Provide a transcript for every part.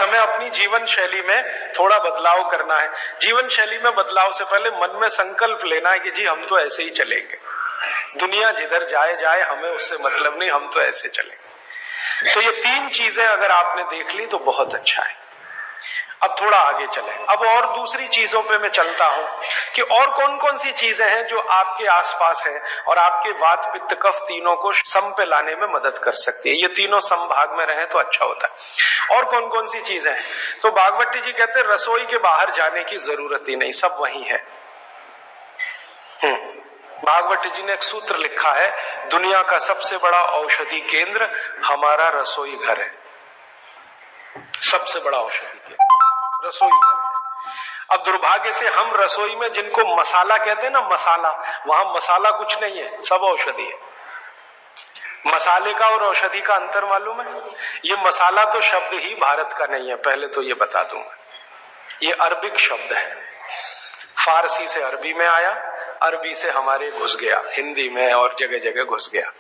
हमें अपनी जीवन शैली में थोड़ा बदलाव करना है। जीवन शैली में बदलाव से पहले मन में संकल्प लेना है कि जी हम तो ऐसे ही चलेंगे, दुनिया जिधर जाए जाए, हमें उससे मतलब नहीं, हम तो ऐसे चलेंगे। तो ये 3 चीजें अगर आपने देख ली तो बहुत अच्छा है। अब थोड़ा आगे चले, अब और दूसरी चीजों पे मैं चलता हूं कि और कौन कौन सी चीजें हैं जो आपके आसपास हैं और आपके वात पित्त कफ तीनों को सम पे लाने में मदद कर सकती है। ये तीनों समभाग में रहे तो अच्छा होता है। और कौन कौन सी चीजें हैं? तो भागवती जी कहते हैं रसोई के बाहर जाने की जरूरत ही नहीं, सब वही है। भागवती जी ने एक सूत्र लिखा है, दुनिया का सबसे बड़ा औषधि केंद्र हमारा रसोई घर है। सबसे बड़ा औषधि केंद्र रसोई घर है। अब दुर्भाग्य से हम रसोई में जिनको मसाला कहते हैं ना, मसाला, वहां मसाला कुछ नहीं है, सब औषधि है। मसाले का और औषधि का अंतर मालूम है? ये मसाला तो शब्द ही भारत का नहीं है, पहले तो ये बता दूंगा। ये अरबिक शब्द है, फारसी से अरबी में आया, अरबी से हमारे घुस गया, हिंदी में और जगह जगह घुस गया।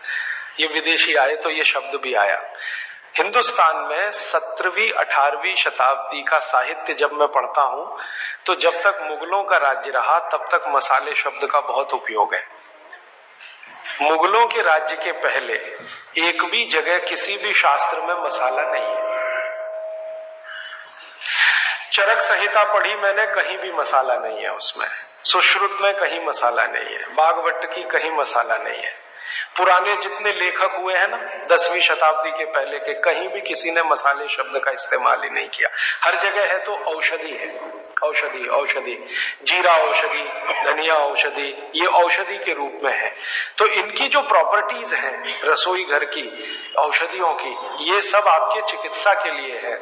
ये विदेशी आए तो ये शब्द भी आया। हिंदुस्तान में 17वीं 18वीं शताब्दी का साहित्य जब मैं पढ़ता हूं तो जब तक मुगलों का राज्य रहा तब तक मसाले शब्द का बहुत उपयोग है। मुगलों के राज्य के पहले एक भी जगह किसी भी शास्त्र में मसाला नहीं है। चरक संहिता पढ़ी मैंने, कहीं भी मसाला नहीं है उसमें। सुश्रुत में कहीं मसाला नहीं है, भागवत की कहीं मसाला नहीं है। पुराने जितने लेखक हुए हैं ना 10वीं शताब्दी के पहले के, कहीं भी किसी ने मसाले शब्द का इस्तेमाल ही नहीं किया। हर जगह है तो औषधि है, औषधि औषधि, जीरा औषधि, धनिया औषधि, ये औषधि के रूप में है। तो इनकी जो प्रॉपर्टीज हैं रसोई घर की औषधियों की, ये सब आपके चिकित्सा के लिए है।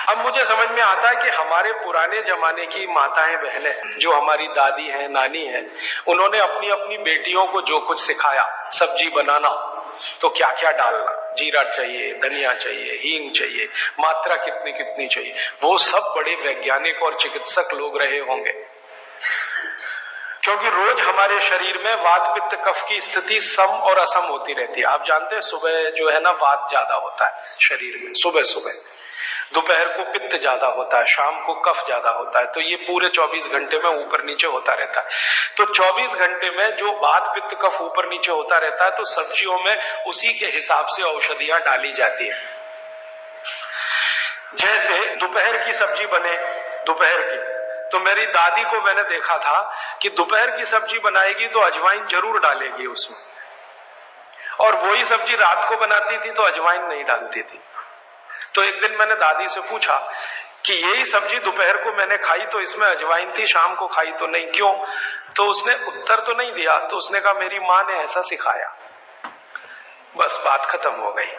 अब मुझे समझ में आता है कि हमारे पुराने जमाने की माताएं बहनें, जो हमारी दादी हैं, नानी हैं, उन्होंने अपनी अपनी बेटियों को जो कुछ सिखाया, सब्जी बनाना तो क्या क्या डालना, जीरा चाहिए, धनिया चाहिए, हींग चाहिए, मात्रा कितनी कितनी चाहिए, वो सब बड़े वैज्ञानिक और चिकित्सक लोग रहे होंगे। क्योंकि रोज हमारे शरीर में वात पित्त कफ की स्थिति सम और असम होती रहती है। आप जानते हैं सुबह जो है ना वात ज्यादा होता है शरीर में, सुबह सुबह, दोपहर को पित्त ज्यादा होता है, शाम को कफ ज्यादा होता है। तो ये पूरे 24 घंटे में ऊपर नीचे होता रहता है। तो 24 घंटे में जो वात पित्त कफ ऊपर नीचे होता रहता है, तो सब्जियों में उसी के हिसाब से औषधियां डाली जाती है। जैसे दोपहर की सब्जी बने, दोपहर की, तो मेरी दादी को मैंने देखा था कि दोपहर की सब्जी बनाएगी तो अजवाइन जरूर डालेगी उसमें, और वही सब्जी रात को बनाती थी तो अजवाइन नहीं डालती थी। तो एक दिन मैंने दादी से पूछा कि यही सब्जी दोपहर को मैंने खाई तो इसमें अजवाइन थी, शाम को खाई तो नहीं, क्यों? तो उसने उत्तर तो नहीं दिया। तो उसने कहा मेरी माँ ने ऐसा सिखाया। बस बात खत्म हो गई।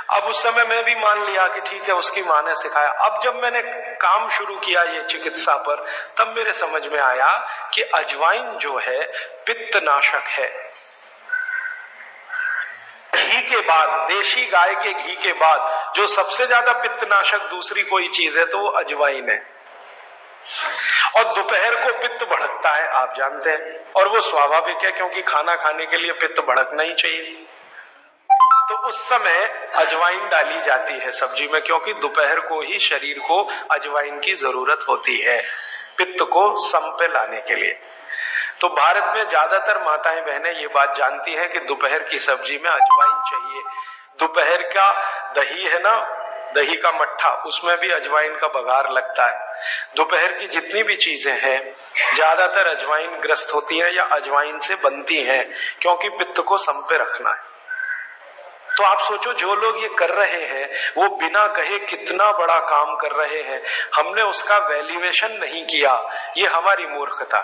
अब उस समय मैं भी मान लिया कि ठीक है, उसकी माँ ने सिखाया। अब जब मैंने काम शुरू किया ये चिकित्सा पर, तब मेरे समझ में आया कि अजवाइन जो है पित्तनाशक है। घी के बाद, देशी गाय के घी के बाद जो सबसे ज्यादा पित्तनाशक दूसरी कोई चीज है तो वो अजवाइन है। और दोपहर को पित्त भड़कता है, आप जानते हैं, और वो स्वाभाविक है क्योंकि खाना खाने के लिए पित्त भड़कना ही चाहिए। तो उस समय अजवाइन डाली जाती है सब्जी में, क्योंकि दोपहर को ही शरीर को अजवाइन की जरूरत होती है पित्त को सम पे लाने के लिए। तो भारत में ज्यादातर माताएं बहनें ये बात जानती हैं कि दोपहर की सब्जी में अजवाइन चाहिए। दोपहर का दही है ना, दही का मट्ठा, उसमें भी अजवाइन का बघार लगता है। दोपहर की जितनी भी चीजें हैं ज्यादातर अजवाइन ग्रस्त होती है या अजवाइन से बनती हैं, क्योंकि पित्त को सम पे रखना है। तो आप सोचो, जो लोग ये कर रहे हैं वो बिना कहे कितना बड़ा काम कर रहे हैं। हमने उसका वैल्यूएशन नहीं किया, ये हमारी मूर्खता।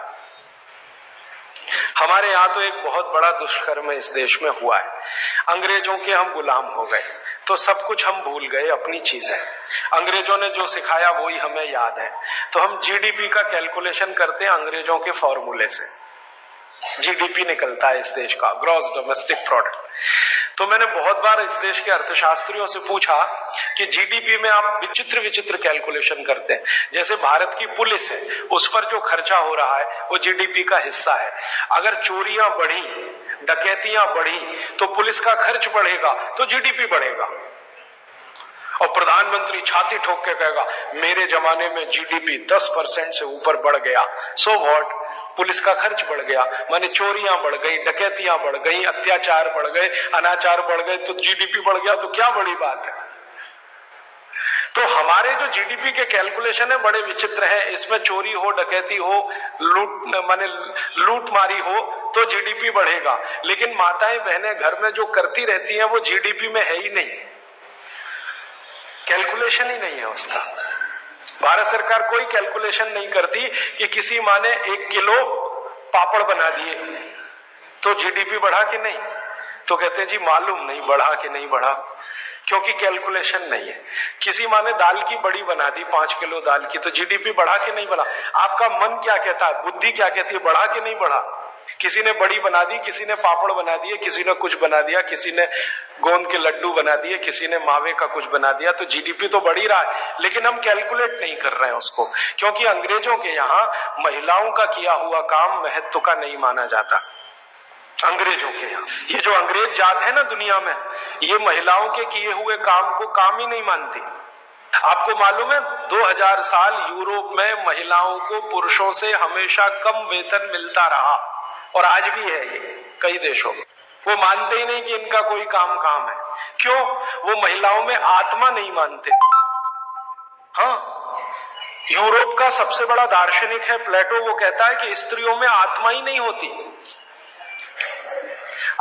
हमारे यहाँ तो एक बहुत बड़ा दुष्कर्म इस देश में हुआ है। अंग्रेजों के हम गुलाम हो गए तो सब कुछ हम भूल गए, अपनी चीजें। अंग्रेजों ने जो सिखाया वही हमें याद है। तो हम जीडीपी का कैलकुलेशन करते हैं अंग्रेजों के फॉर्मूले से। जीडीपी निकलता है इस देश का, ग्रॉस डोमेस्टिक प्रोडक्ट। तो मैंने बहुत बार इस देश के अर्थशास्त्रियों से पूछा कि जीडीपी में आप विचित्र विचित्र कैलकुलेशन करते हैं। जैसे भारत की पुलिस है, उस पर जो खर्चा हो रहा है वो जीडीपी का हिस्सा है। अगर चोरियां बढ़ी, डकैतियां बढ़ी तो पुलिस का खर्च बढ़ेगा तो जीडीपी बढ़ेगा। और प्रधानमंत्री छाती ठोक के कहेगा मेरे जमाने में जीडीपी 10% से ऊपर बढ़ गया, सो व्हाट, पुलिस का खर्च बढ़ गया, माने चोरियां बढ़ गई, डकैतियां बढ़ गई, अत्याचार बढ़ गए, अनाचार बढ़ गए, तो जीडीपी बढ़ गया, तो क्या बड़ी बात है। तो हमारे जो जीडीपी के कैलकुलेशन है बड़े विचित्र हैं। इसमें चोरी हो, डकैती हो, लूट मारी हो तो जीडीपी बढ़ेगा, लेकिन माताएं बहनें घर में जो करती रहती हैं वो जीडीपी में है ही नहीं, कैलकुलेशन ही नहीं है उसका। भारत सरकार कोई कैलकुलेशन नहीं करती कि किसी माँ ने 1 किलो पापड़ बना दिए तो जीडीपी बढ़ा कि नहीं, तो कहते हैं जी मालूम नहीं बढ़ा कि नहीं बढ़ा, क्योंकि कैलकुलेशन नहीं है। किसी माँ ने दाल की बड़ी बना दी, 5 किलो दाल की, तो जीडीपी बढ़ा कि नहीं बढ़ा। आपका मन क्या कहता है, बुद्धि क्या कहती है, बढ़ा कि नहीं बढ़ा। किसी ने बड़ी बना दी, किसी ने पापड़ बना दिए, किसी ने कुछ बना दिया, किसी ने गोंद के लड्डू बना दिए, किसी ने मावे का कुछ बना दिया, तो जीडीपी तो बढ़ ही रहा है, लेकिन हम कैलकुलेट नहीं कर रहे हैं उसको, क्योंकि अंग्रेजों के यहाँ महिलाओं का किया हुआ काम महत्व का नहीं माना जाता। अंग्रेजों के यहाँ ये जो अंग्रेज जात है ना दुनिया में, ये महिलाओं के किए हुए काम को काम ही नहीं मानती। आपको मालूम है 2000 साल यूरोप में महिलाओं को पुरुषों से हमेशा कम वेतन मिलता रहा, और आज भी है ये कई देशों में। वो मानते ही नहीं कि इनका कोई काम है। क्यों? वो महिलाओं में आत्मा नहीं मानते। हाँ, यूरोप का सबसे बड़ा दार्शनिक है प्लेटो, वो कहता है कि स्त्रियों में आत्मा ही नहीं होती,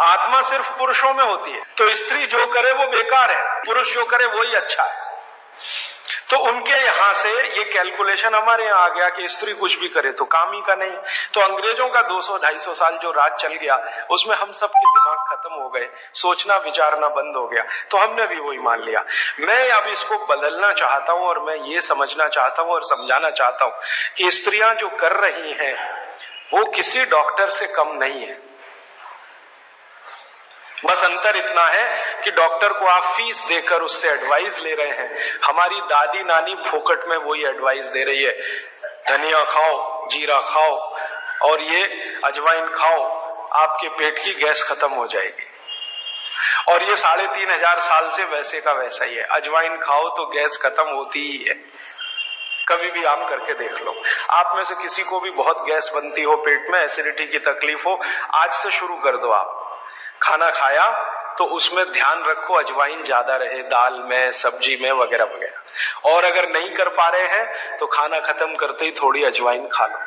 आत्मा सिर्फ पुरुषों में होती है। तो स्त्री जो करे वो बेकार है, पुरुष जो करे वही अच्छा है। तो उनके यहां से ये कैलकुलेशन हमारे यहाँ आ गया कि स्त्री कुछ भी करे तो काम ही का नहीं। तो अंग्रेजों का 200-250 साल जो राज चल गया उसमें हम सबके दिमाग खत्म हो गए, सोचना विचारना बंद हो गया, तो हमने भी वही मान लिया। मैं अब इसको बदलना चाहता हूं और मैं ये समझना चाहता हूं और समझाना चाहता हूं कि स्त्रियां जो कर रही हैं वो किसी डॉक्टर से कम नहीं है। बस अंतर इतना है कि डॉक्टर को आप फीस देकर उससे एडवाइस ले रहे हैं, हमारी दादी नानी फोकट में वही एडवाइस दे रही है, धनिया खाओ, जीरा खाओ और ये अजवाइन खाओ, आपके पेट की गैस खत्म हो जाएगी। और ये 3500 साल से वैसे का वैसा ही है, अजवाइन खाओ तो गैस खत्म होती ही है। कभी भी आप करके देख लो। आप में से किसी को भी बहुत गैस बनती हो, पेट में एसिडिटी की तकलीफ हो, आज से शुरू कर दो। आप खाना खाया तो उसमें ध्यान रखो अजवाइन ज्यादा रहे, दाल में, सब्जी में, वगैरह वगैरह। और अगर नहीं कर पा रहे हैं तो खाना खत्म करते ही थोड़ी अजवाइन खा लो।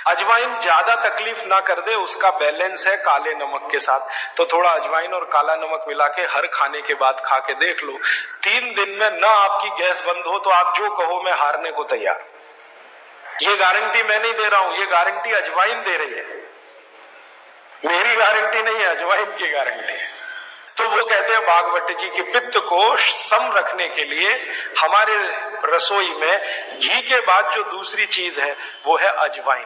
अजवाइन ज्यादा तकलीफ ना कर दे, उसका बैलेंस है काले नमक के साथ, तो थोड़ा अजवाइन और काला नमक मिला के हर खाने के बाद खा के देख लो। 3 दिन में ना आपकी गैस बंद हो तो आप जो कहो मैं हारने को तैयार। ये गारंटी मैं नहीं दे रहा हूं, ये गारंटी अजवाइन दे रही है, मेरी गारंटी नहीं है, अजवाइन की गारंटी है। तो वो कहते हैं भागवत जी कि पित्त को सम रखने के लिए हमारे रसोई में घी के बाद जो दूसरी चीज है वो है अजवाइन।